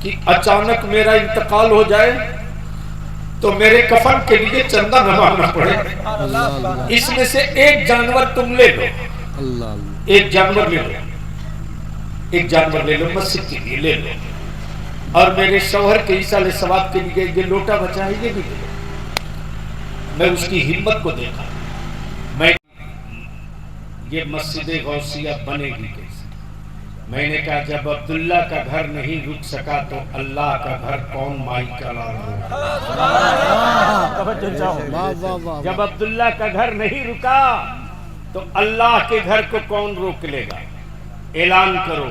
کہ اچانک میرا انتقال ہو جائے تو میرے کفن کے لیے چندہ نہ مانگنا پڑے، اس میں سے ایک جانور تم لے لو، ایک جانور لے لو، ایک جانور لے لو مسجد کے لیے لے لو، اور میرے شوہر کے ایصال ثواب کے لیے یہ لوٹا بچا ہے یہ بھی لے لو۔ میں اس کی ہمت کو دیکھا، میں یہ مسجد غوثیہ بنے گی کیسے؟ میں نے کہا جب عبداللہ کا گھر نہیں رک سکا تو اللہ کا گھر کون مائی کا لانا؟ جب عبداللہ کا گھر نہیں رکا تو اللہ کے گھر کو کون روک لے گا؟ اعلان کرو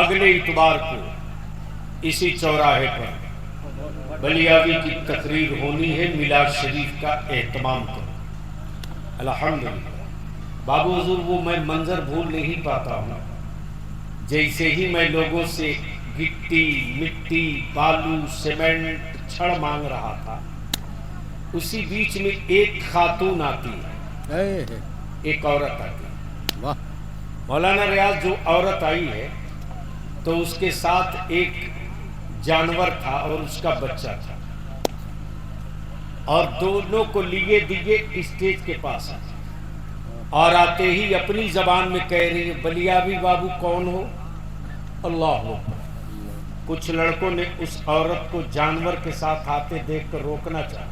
اگلے اتوار کو اسی چوراہے پر بلیاوی کی تقریر ہونی ہے، میلاد شریف کا اہتمام کرو۔ الحمدللہ بابو حضور وہ میں منظر بھول نہیں پاتا ہوں، جیسے ہی میں لوگوں سے گٹی مٹی بالو سیمنٹ چھڑ مانگ رہا تھا، اسی بیچ میں ایک خاتون آتی ہے، ایک عورت آتی ہے۔ مولانا ریاض جو عورت آئی ہے تو اس کے ساتھ ایک جانور تھا اور اس کا بچہ تھا، اور دونوں کو لیے دیے اسٹیج کے پاس، اور آتے ہی اپنی زبان میں کہہ رہی ہے بلیاوی بابو کون ہو؟ اللہ اکبر۔ کچھ لڑکوں نے اس عورت کو جانور کے ساتھ آتے دیکھ کر روکنا چاہا،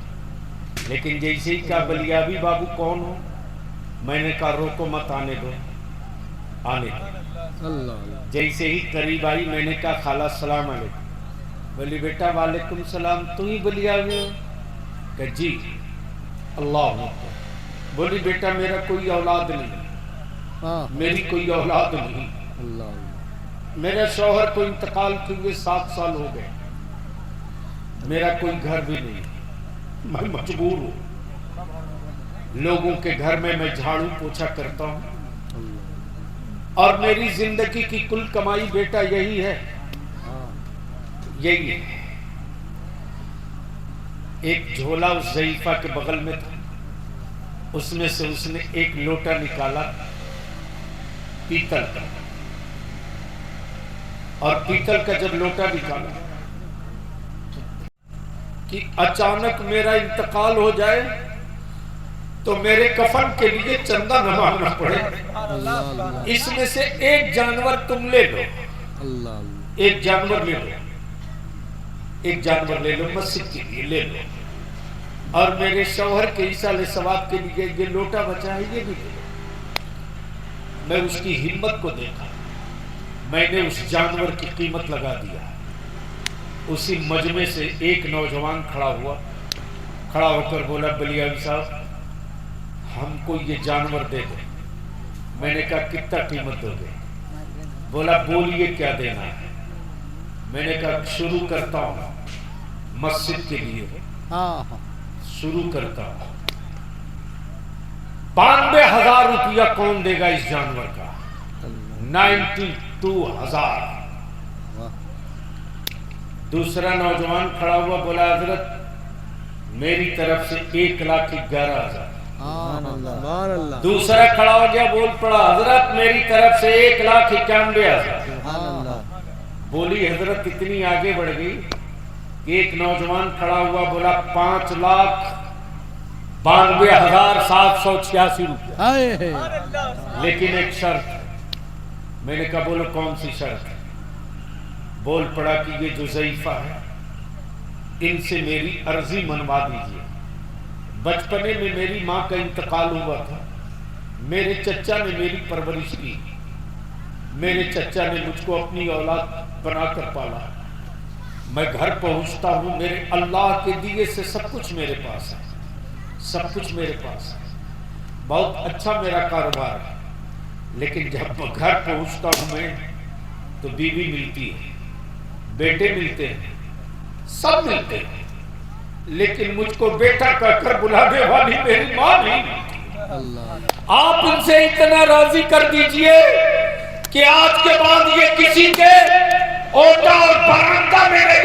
لیکن جیسے ہی کہا بلیاوی بابو کون ہو، میں نے کہا روکو مت، آنے دو آنے دو۔ جیسے ہی قریب آئی میں نے کہا خالہ السلام علیکم۔ بولی بیٹا وعلیکم السلام، تو ہی بلیاوی ہو؟ کہ جی۔ اللہ اکبر۔ بولی بیٹا میرا کوئی اولاد نہیں، میری کوئی اولاد نہیں، میرے شوہر کو انتقال ہوئے 7 سال ہو گئے، میرا کوئی گھر بھی نہیں، میں مجبور ہوں، لوگوں کے گھر میں جھاڑو پوچھا کرتا ہوں، اور میری زندگی کی کل کمائی بیٹا یہی ہے، یہی ہے۔ ایک جھولا اس ضعیفہ کے بغل میں تھا، اس میں سے اس نے ایک لوٹا نکالا پیتل کا، اور پیتل کا جب لوٹا نکالا کہ اچانک میرا انتقال ہو جائے تو میرے کفن کے لیے چندہ نہ مانگنا پڑے، اس میں سے ایک جانور تم لے لو، ایک جانور لے لو، ایک جانور لے لو مسجد کے لیے لے لو، اور میرے شوہر کے ایصال ثواب کے لیے یہ لوٹا بچا ہے یہ بھی لے لو۔ میں اس کی ہمت کو دیکھا، میں نے اس جانور کی قیمت لگا دیا۔ اسی مجمع سے ایک نوجوان کھڑا ہو کر بولا بلیاوی صاحب ہم کو یہ جانور دے دیں۔ میں نے کہا کتنا قیمت دو گے؟ بولا بولیے کیا دینا ہے؟ میں نے کہا شروع کرتا ہوں مسجد کے لیے، شروع کرتا ہوں 92,000 روپیہ کون دے گا اس جانور کا؟ 92,000۔ دوسرا نوجوان کھڑا ہوا بولا حضرت میری طرف سے 1,11,000۔ دوسرا کھڑا ہو گیا بول پڑا حضرت میری طرف سے 1,91,000۔ بولی حضرت اتنی آگے بڑھ گئی کہ ایک نوجوان کھڑا ہوا بولا 5,92,786 روپیہ، لیکن ایک شرط۔ میں نے کہا بولو کون سی شرط ہے؟ بول پڑا کہ یہ جو ضعیفہ ہے ان سے میری عرضی منوا دیجیے، بچپنے میں میری ماں کا انتقال ہوا تھا، میرے چچا نے میری پرورش کی، میرے چچا نے مجھ کو اپنی اولاد بنا کر پالا، میں گھر پہنچتا ہوں میرے اللہ کے دیے سے سب کچھ میرے پاس ہے، سب کچھ میرے پاس ہے، بہت اچھا میرا کاروبار ہے، لیکن جب گھر پہنچتا ہوں میں تو بیوی ملتی ہے، بیٹے ملتے ہیں، سب ملتے ہیں، لیکن مجھ کو بیٹا کہہ کر بلانے والی میری ماں نہیں ملتی۔ آپ ان سے اتنا راضی کر دیجئے کہ آج کے بعد یہ کسی کے اوٹا اور برآمدہ میں نہیں